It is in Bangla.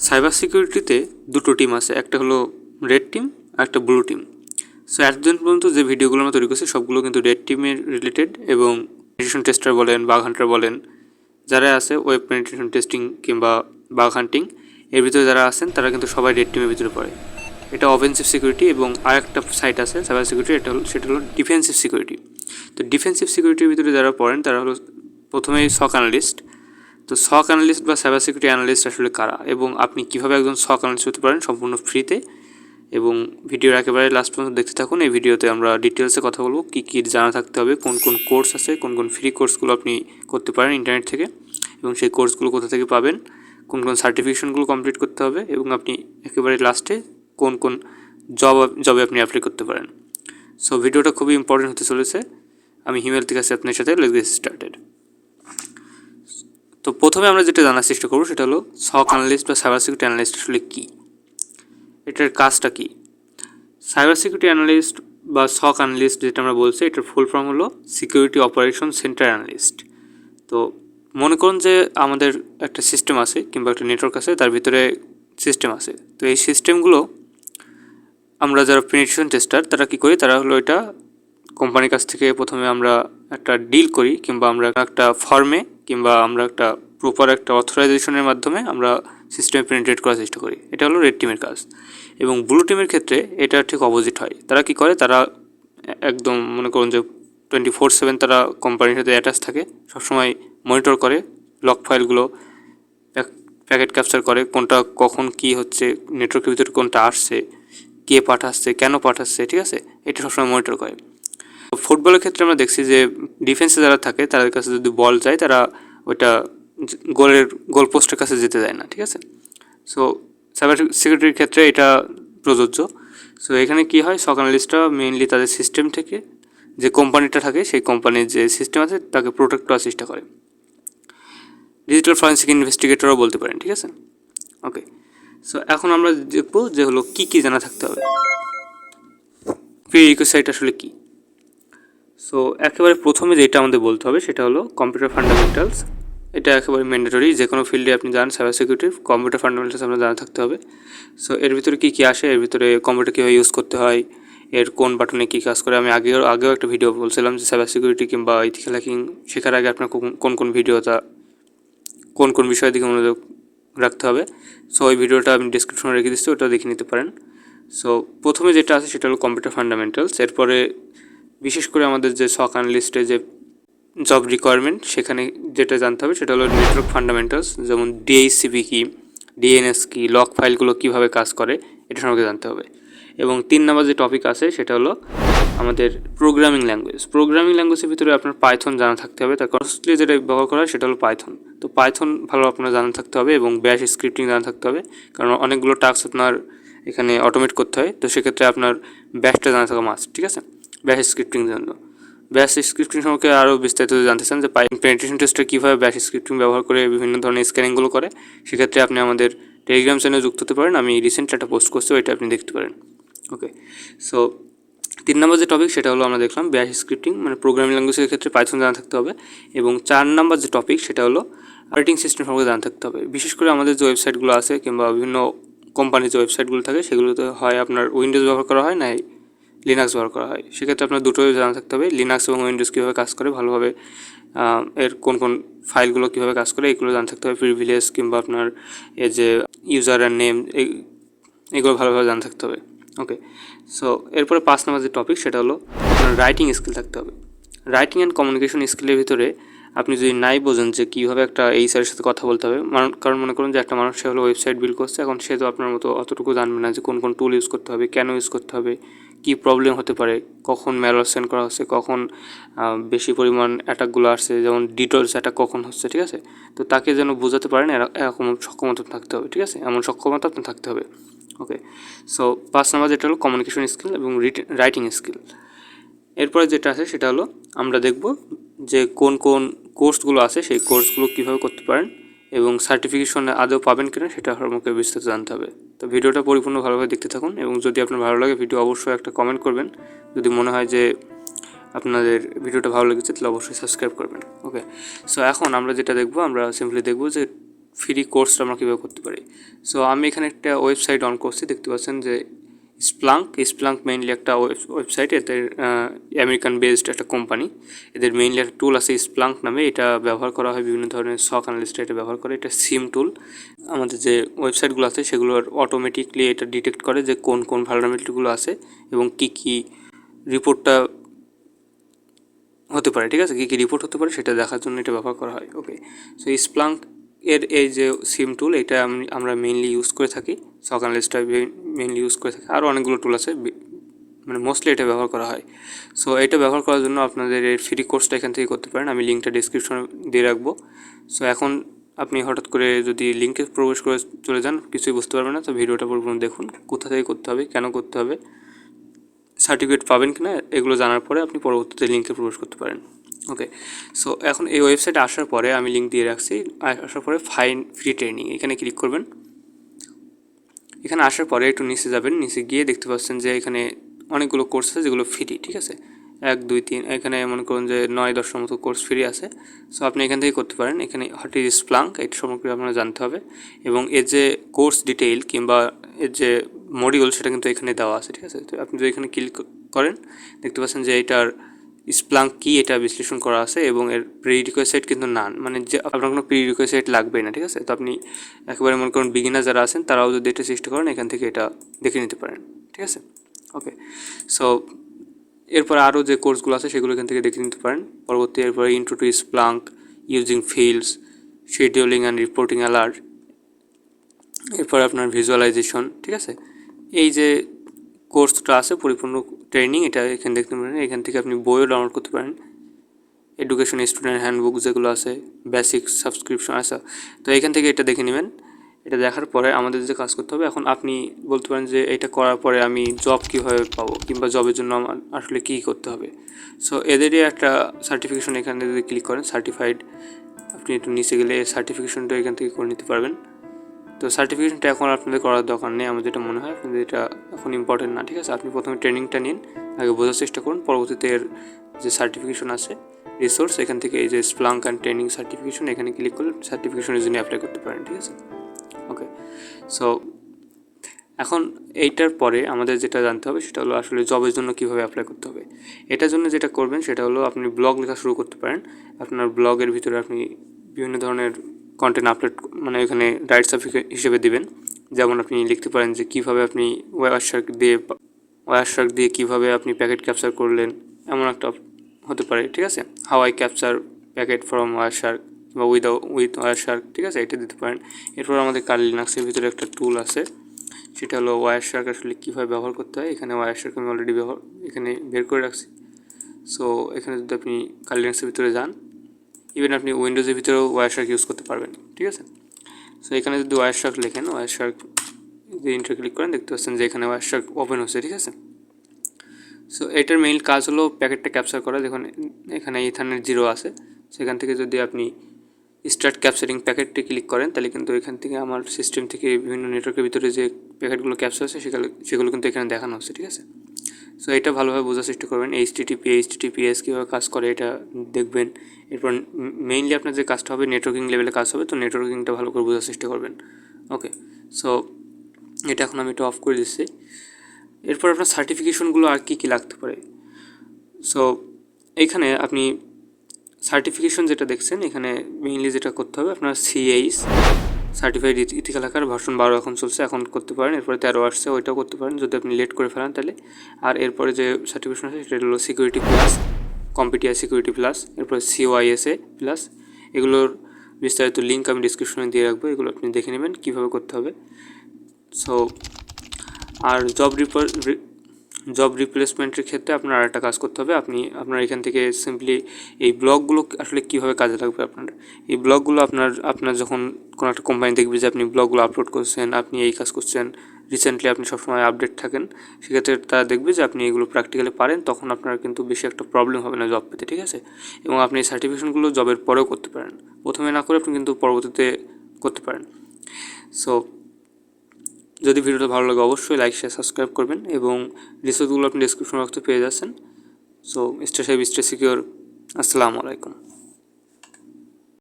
সাইবার সিকিউরিটিতে দুটো টিম আছে, একটা হলো রেড টিম আর একটা ব্লু টিম। সো এতদিন পর্যন্ত যে ভিডিওগুলো আমরা তৈরি করছি সবগুলো কিন্তু রেড টিমের রিলেটেড, এবং পেনিট্রেশন টেস্টার বলেন, বাগ হান্টার বলেন, যারা আছে ওয়েব পেনিট্রেশন টেস্টিং কিংবা বাগ হান্টিং এর ভিতরে যারা আছেন তারা কিন্তু সবাই রেড টিমের ভিতরে পড়ে। এটা অফেন্সিভ সিকিউরিটি, এবং আরেকটা সাইট আছে সাইবার সিকিউরিটি, সেটা হলো ডিফেন্সিভ সিকিউরিটি। তো ডিফেন্সিভ সিকিউরিটির ভিতরে যারা পড়েন তারা হলো প্রথমেই SOC অ্যানালিস্ট। তো SOC অ্যানালিস্ট বা সাইবার সিকিউরিটি অ্যানালিস্ট আসলে কারা, এবং আপনি কীভাবে একজন SOC অ্যানালিস্ট হতে পারেন সম্পূর্ণ ফ্রিতে, এবং ভিডিওর একেবারে লাস্ট পর্যন্ত দেখতে থাকুন। এই ভিডিওতে আমরা ডিটেলসে কথা বলবো কী কী জানা থাকতে হবে, কোন কোন কোর্স আছে, কোন কোন ফ্রি কোর্সগুলো আপনি করতে পারেন ইন্টারনেট থেকে, এবং সেই কোর্সগুলো কোথা থেকে পাবেন, কোন কোন সার্টিফিকেশনগুলো কমপ্লিট করতে হবে, এবং আপনি একেবারে লাস্টে কোন কোন জবে আপনি অ্যাপ্লাই করতে পারেন। সো ভিডিওটা খুবই ইম্পর্টেন্ট হতে চলেছে। আমি হিমেল থেকে আছি আপনার সাথে। Let's get started. তো প্রথমে আমরা যেটা জানার চেষ্টা করবো সেটা হলো SOC অ্যানালিস্ট বা সাইবার সিকিউরিটি অ্যানালিস্ট আসলে কী, এটার কাজটা কী। সাইবার সিকিউরিটি অ্যানালিস্ট বা SOC অ্যানালিস্ট যেটা আমরা বলছি, এটার ফুল ফর্ম হলো সিকিউরিটি অপারেশন সেন্টার অ্যানালিস্ট। তো মনে করুন যে আমাদের একটা সিস্টেম আছে কিংবা একটা নেটওয়ার্ক আছে, তার ভিতরে সিস্টেম আছে। তো এই সিস্টেমগুলো আমরা যারা পেনিট্রেশন টেস্টার তারা কী করি, তারা হলো এটা কোম্পানির কাছ থেকে প্রথমে আমরা একটা ডিল করি, কিংবা আমরা একটা ফর্মে কিংবা আমরা একটা প্রপার একটা অথরাইজেশনের মাধ্যমে আমরা সিস্টেমে পেনিট্রেট করার চেষ্টা করি। এটা হলো রেড টিমের কাজ। এবং ব্লু টিমের ক্ষেত্রে এটা ঠিক অপোজিট হয়। তারা কি করে, তারা একদম মনে করুন যে 24/7 তারা কোম্পানির সাথে অ্যাটাচ থাকে, সবসময় মনিটর করে লক ফাইলগুলো, প্যাকেট ক্যাপচার করে, কোনটা কখন কি হচ্ছে, নেটওয়ার্কের ভিতরে কোনটা আসছে, কে পাঠাচ্ছে, কেন পাঠাচ্ছে, ঠিক আছে, এটা সবসময় মনিটর করে। ফুটবলের ক্ষেত্রে আমরা দেখছি যে ডিফেন্সে যারা থাকে তাদের কাছে যদি বল যায়, তারা ওইটা গোল পোস্টের কাছে যেতে দেয় না, ঠিক আছে। সো সাইবার সিকিউরিটির ক্ষেত্রে এটা প্রযোজ্য। সো এখানে কি হয়, SOC অ্যানালিস্টরা মেইনলি তাদের সিস্টেম থেকে, যে কোম্পানিটা থাকে সেই কোম্পানির যে সিস্টেম আছে তাকে প্রোটেক্ট করার চেষ্টা করে। ডিজিটাল ফরেন্সিক ইনভেস্টিগেটরও বলতে পারেন, ঠিক আছে। ওকে, সো এখন আমরা দেখবো যে হলো কী কী জানা থাকতে হবে, প্রিরিকুইসাইট আসলে কী। সো একেবারে প্রথমে যেটা আমাদের বলতে হবে সেটা হলো কম্পিউটার ফান্ডামেন্টালস। এটা একেবারে ম্যান্ডেটরি, যে কোনো ফিল্ডে আপনি যান সাইবার সিকিউরিটির কম্পিউটার ফান্ডামেন্টালস আপনার জানা থাকতে হবে। সো এর ভিতরে কী কী আসে, এর ভিতরে কম্পিউটার কীভাবে ইউজ করতে হয়, এর কোন বাটনে কী কাজ করে। আমি আগেও একটা ভিডিও বলছিলাম যে সাইবার সিকিউরিটি কিংবা ইথিক্যাল হ্যাকিং শেখার আগে আপনার কোন ভিডিওটা কোন বিষয়ের দিকে মনোযোগ রাখতে হবে। সো ওই ভিডিওটা আমি ডিসক্রিপশনে রেখে দিচ্ছি, ওটা দেখে নিতে পারেন। সো প্রথমে যেটা আছে সেটা হলো কম্পিউটার ফান্ডামেন্টালস। এরপরে বিশেষ করে আমাদের যে SOC অ্যানালিস্টে যে জব রিকোয়ারমেন্ট, সেখানে যেটা জানতে হবে সেটা হলো নেটওয়ার্ক ফান্ডামেন্টালস, যেমন DHCP কী, DNS কী, লক ফাইলগুলো কীভাবে কাজ করে, এটা সম্পর্কে জানতে হবে। এবং 3 নম্বর যে টপিক আছে সেটা হলো আমাদের প্রোগ্রামিং ল্যাঙ্গুয়েজ। প্রোগ্রামিং ল্যাঙ্গুয়েজের ভিতরে আপনার পাইথন জানা থাকতে হবে, তার কনস্টলি যেটা ব্যবহার করা হয় সেটা হলো পাইথন। তো পাইথন ভালো আপনার জানা থাকতে হবে, এবং ব্যাশ স্ক্রিপ্টিং জানা থাকতে হবে, কারণ অনেকগুলো টাস্ক আপনার এখানে অটোমেট করতে হয়। তো সেক্ষেত্রে আপনার ব্যাশটা জানা থাকা মাস্ট, ঠিক আছে, ব্যাশ স্ক্রিপ্টিং জন্য। ব্যাশ স্ক্রিপ্টিং সম্পর্কে আরও বিস্তারিত জানতে চান যে পেনিট্রেশন টেস্টার কীভাবে ব্যাশ স্ক্রিপ্টিং ব্যবহার করে বিভিন্ন ধরনের স্ক্যানিংগুলো করে, সেক্ষেত্রে আপনি আমাদের টেলিগ্রাম চ্যানেলে যুক্ত হতে পারেন। আমি রিসেন্টলি একটা পোস্ট করছি, ওইটা আপনি দেখতে পারেন। ওকে, সো 3 নম্বর যে টপিক সেটা হলো আমরা দেখলাম ব্যাশ স্ক্রিপ্টিং, মানে প্রোগ্রামিং ল্যাঙ্গুয়েজের ক্ষেত্রে পাইথন জানা থাকতে হবে। এবং 4 নম্বর যে টপিক সেটা হলো অপারেটিং সিস্টেম সম্পর্কে জানা থাকতে হবে। বিশেষ করে আমাদের যে ওয়েবসাইটগুলো আছে কিংবা বিভিন্ন কোম্পানির যে ওয়েবসাইটগুলো থাকে সেগুলোতে হয় আপনার উইন্ডোজ ব্যবহার করা হয়, না লিনাক্স ব্যবহার করা হয়। সেক্ষেত্রে আপনার দুটোই জানা থাকতে হবে, লিনাক্স এবং উইন্ডোজ কীভাবে কাজ করে ভালোভাবে, এর কোন ফাইলগুলো কীভাবে কাজ করে এগুলো জানা থাকতে হবে, প্রিভিলেজ কিংবা আপনার এই যে ইউজার আর নেম, এগুলো ভালোভাবে জানা থাকতে হবে। ওকে, সো এরপরে 5 নম্বর যে টপিক সেটা হলো আপনার রাইটিং স্কিল থাকতে হবে। রাইটিং অ্যান্ড কমিউনিকেশন স্কিলের ভিতরে আপনি যদি নাই বোঝেন যে কীভাবে একটা এইচআরের সাথে কথা বলতে হবে, কারণ মনে করুন যে একটা মানুষ সে হলো ওয়েবসাইট বিল্ড করছে, এখন সে তো আপনার মতো অতটুকু জানবে না যে কোন টুল ইউজ করতে হবে, কেন ইউজ করতে হবে, কী প্রবলেম হতে পারে, কখন ম্যালওয়্যার সেন্ড করা হচ্ছে, কখন বেশি পরিমাণ অ্যাটাকগুলো আসছে, যেমন ডিটোলস অ্যাটাক কখন হচ্ছে, ঠিক আছে। তো তাকে যেন বোঝাতে পারেন এরকম সক্ষমতা থাকতে হবে, ঠিক আছে, এমন সক্ষমতা আপনার থাকতে হবে। ওকে, সো 5 নম্বর যেটা হলো কমিউনিকেশন স্কিল এবং রাইটিং স্কিল। এরপরে যেটা আছে সেটা হলো আমরা দেখব যে কোন কোর্সগুলো আছে, সেই কোর্সগুলো কীভাবে করতে পারেন এবং সার্টিফিকেশন আদৌ পাবেন কিনা সেটা আমাকে বিস্তারিত জানতে হবে। তো ভিডিওটা পরিপূর্ণ ভালোভাবে দেখতে থাকুন, এবং যদি আপনার ভালো লাগে ভিডিও অবশ্যই একটা কমেন্ট করবেন। যদি মনে হয় যে আপনাদের ভিডিওটা ভালো লেগেছে তাহলে অবশ্যই সাবস্ক্রাইব করবেন। ওকে, সো এখন আমরা যেটা দেখব, আমরা সিম্পলি দেখব যে ফ্রি কোর্সটা আমরা কীভাবে করতে পারি। সো আমি এখানে একটা ওয়েবসাইট অন করছি, দেখতে পাচ্ছেন যে স্প্লাঙ্ক মেইনলি একটা ওয়েবসাইট, এদের আমেরিকান বেসড একটা কোম্পানি, এদের মেইনলি একটা টুল আছে স্প্লাঙ্ক নামে, এটা ব্যবহার করা হয় বিভিন্ন ধরনের SOC অ্যানালিস্ট এটা ব্যবহার করে। এটা সিম টুল, আমাদের যে ওয়েবসাইটগুলো আছে সেগুলোর অটোমেটিকলি এটা ডিটেক্ট করে যে কোন কোন ভালনারেবিলিটিগুলো আছে এবং কী কী রিপোর্টটা হতে পারে, ঠিক আছে, কী কী রিপোর্ট হতে পারে সেটা দেখার জন্য এটা ব্যবহার করা হয়। ওকে, সো স্প্লাঙ্ক এর এই যে সিম টুল, এটা আমরা মেইনলি ইউজ করে থাকি, SOC অ্যানালিস্টটা মেইনলি ইউজ করে থাকি, আরও অনেকগুলো টুল আছে, মানে মোস্টলি এটা ব্যবহার করা হয়। সো এটা ব্যবহার করার জন্য আপনাদের এর ফ্রি কোর্সটা এখান থেকে করতে পারেন, আমি লিঙ্কটা ডিসক্রিপশনে দিয়ে রাখবো। সো এখন আপনি হঠাৎ করে যদি লিঙ্কে প্রবেশ করে চলে যান কিছুই বুঝতে পারবেন না, তো ভিডিওটা পুরোপুরি দেখুন, কোথা থেকে করতে হবে, কেন করতে হবে, সার্টিফিকেট পাবেন কি না, এগুলো জানার পরে আপনি পরবর্তীতে লিঙ্কে প্রবেশ করতে পারেন। ওকে, সো এখন এই ওয়েবসাইটে আসার পরে আমি লিঙ্ক দিয়ে রাখছি, আসার পরে ফাইন ফ্রি ট্রেনিং এখানে ক্লিক করবেন। এখানে আসার পরে একটু নিচে যাবেন, নিচে গিয়ে দেখতে পাচ্ছেন যে এখানে অনেকগুলো কোর্স আছে যেগুলো ফ্রি, ঠিক আছে, 1 2 3, এখানে মনে করুন যে 9-10 মতো কোর্স ফ্রি আছে। সো আপনি এখান থেকে করতে পারেন। এখানে হোয়াট ইজ স্প্লাঙ্ক এটা সম্পর্কে আপনারা জানতে হবে, এবং এর যে কোর্স ডিটেইল কিংবা এর যে মডিউল সেটা কিন্তু এখানে দেওয়া আছে, ঠিক আছে। তো আপনি যদি এখানে ক্লিক করেন দেখতে পাচ্ছেন যে এটার স্প্লাঙ্ক কি এটা বিশ্লেষণ করা আছে, এবং এর প্রিরিকোয়েসাইট কিন্তু নান, মানে যে আপনার কোনো প্রিরিকোয়েসাইট লাগবে না, ঠিক আছে। তো আপনি একেবারে মনে করুন বিগিনার যারা আছেন তারাও যদি এটা চেষ্টা করেন এখান থেকে এটা দেখে নিতে পারেন, ঠিক আছে। ওকে, সো এরপর আরও যে কোর্সগুলো আছে সেগুলো এখান থেকে দেখে নিতে পারেন পরবর্তী। এরপরে intro to Splunk, using fields, scheduling and reporting alert, এরপর আপনার ভিজুয়ালাইজেশন, ঠিক আছে। এই যে কোর্সটা আছে পরিপূর্ণ ট্রেনিং, এটা এখানে দেখতে পারেন। এখান থেকে আপনি বইও ডাউনলোড করতে পারেন, এডুকেশন স্টুডেন্ট হ্যান্ডবুক যেগুলো আছে, বেসিক সাবস্ক্রিপশন আছে, তো এখান থেকে এটা দেখে নেবেন। এটা দেখার পরে আমাদের যে কাজ করতে হবে, এখন আপনি বলতে পারেন যে এটা করার পরে আমি জব কীভাবে পাবো কিংবা জবের জন্য আমার আসলে কী করতে হবে। সো এদেরই একটা সার্টিফিকেশন, এখানে যদি ক্লিক করেন সার্টিফাইড, আপনি একটু নিচে গেলে এই সার্টিফিকেশনটা এখান থেকে করে নিতে পারবেন। তো সার্টিফিকেশনটা এখন আপনাদের করার দরকার নেই, আমার যেটা মনে হয় আপনাদের এটা এখন ইম্পর্টেন্ট না, ঠিক আছে। আপনি প্রথমে ট্রেনিংটা নিন, আগে বোঝার চেষ্টা করুন, পরবর্তীতে এর যে সার্টিফিকেশন আছে রিসোর্স, এখান থেকে এই যে স্প্লাঙ্ক অ্যান্ড ট্রেনিং সার্টিফিকেশন এখানে ক্লিক করলে সার্টিফিকেশনের জন্য অ্যাপ্লাই করতে পারেন, ঠিক আছে। ওকে, সো এখন এইটার পরে আমাদের যেটা জানতে হবে সেটা হলো আসলে জবের জন্য কীভাবে অ্যাপ্লাই করতে হবে। এটার জন্য যেটা করবেন সেটা হলো আপনি ব্লগ লেখা শুরু করতে পারেন। আপনার ব্লগের ভিতরে আপনি বিভিন্ন ধরনের কন্টেন্ট আপলোড, মানে এখানে রাইটস হিসেবে দিবেন। যেমন আপনি লিখতে পারেন যে কীভাবে আপনি ওয়ারশার্ক দিয়ে কীভাবে আপনি প্যাকেট ক্যাপচার করলেন, এমন একটা হতে পারে, ঠিক আছে। How I capture packet from Wireshark বা উইথ ওয়ারশার্ক, ঠিক আছে, এটা দিতে পারেন। এরপর আমাদের কার্লি লিনাক্সের ভিতরে একটা টুল আছে, সেটা হলো ওয়ারশার্ক আসলে কীভাবে ব্যবহার করতে হয়। এখানে ওয়ারশার্ক আমি অলরেডি এখানে বের করে রাখছি। সো এখানে যদি আপনি কার্লি লিনাক্সের ভিতরে যান, ইভেন আপনি উইন্ডোজের ভিতরেও ওয়ারশার্ক ইউজ করতে পারবেন, ঠিক আছে। সো এখানে যদি ওয়ারশার্ক লেখেন, ওয়ারশার্ক যদি ইন্টার ক্লিক করেন দেখতে পাচ্ছেন যে এখানে ওয়ারশার্ক ওপেন হচ্ছে, ঠিক আছে। সো এটার মেইন কাজ হলো প্যাকেটটা ক্যাপচার করা। দেখুন এখানে ইথানের 0 আছে, সেখান থেকে যদি আপনি স্টার্ট ক্যাপচারিং প্যাকেটটি ক্লিক করেন তাহলে কিন্তু এখান থেকে আমার সিস্টেম থেকে বিভিন্ন নেটওয়ার্কের ভিতরে যে প্যাকেটগুলো ক্যাপচার আছে সেগুলো কিন্তু এখানে দেখানো হচ্ছে, ঠিক আছে। সো এটা ভালোভাবে বোঝার চেষ্টা করবেন, এইচটিটিপিএস কীভাবে কাজ করে এটা দেখবেন। এরপর মেইনলি আপনার যে কাজটা হবে নেটওয়ার্কিং লেভেলে কাজ হবে, তো নেটওয়ার্কিংটা ভালো করে বোঝার চেষ্টা করবেন। ওকে, সো এটা এখন আমি এটা অফ করে দিচ্ছি। এরপর আপনার সার্টিফিকেশনগুলো আর কী কী লাগতে পারে। সো এইখানে আপনি সার্টিফিকেশন যেটা দেখছেন এখানে মেইনলি যেটা করতে হবে আপনার CH certified ethical hacker version 12 এখন চলছে, এখন করতে পারেন। এরপরে 13 আসছে, ওইটাও করতে পারেন যদি আপনি লেট করে ফেলেন তাহলে। আর এরপরে যে সার্টিফিকেশন আছে সেটা হলো সিকিউরিটি প্লাস, কম্পিটিআই সিকিউরিটি প্লাস, এরপরে সিওআইএসএ প্লাস। এগুলোর বিস্তারিত লিঙ্ক আমি ডিসক্রিপশনে দিয়ে রাখবো, এগুলো আপনি দেখে নেবেন কীভাবে করতে হবে। সো আর জব রিপ্লেসমেন্টের ক্ষেত্রে আপনার আরেকটা কাজ করতে হবে। আপনার এখান থেকে সিম্পলি এই ব্লগগুলো আসলে কীভাবে কাজে লাগবে আপনার এই ব্লগগুলো আপনার যখন কোনো একটা কোম্পানি দেখবে যে আপনি ব্লগগুলো আপলোড করছেন, আপনি এই কাজ করছেন রিসেন্টলি, আপনি সবসময় আপডেট থাকেন, সেক্ষেত্রে তারা দেখবে যে আপনি এগুলো প্র্যাকটিক্যালি পারেন, তখন আপনার কিন্তু বেশি একটা প্রবলেম হবে না জব পেতে, ঠিক আছে। এবং আপনি এই সার্টিফিকেশনগুলো জবের পরেও করতে পারেন, প্রথমে না করে আপনি কিন্তু পরবর্তীতে করতে পারেন। সো যদি ভিডিওটা ভালো লাগে অবশ্যই লাইক শেয়ার সাবস্ক্রাইব করবেন, এবং রিসোর্সগুলো আপনি ডিসক্রিপশন বক্সে পেয়ে যাচ্ছেন। So stay safe, stay secure. আসসালামু আলাইকুম।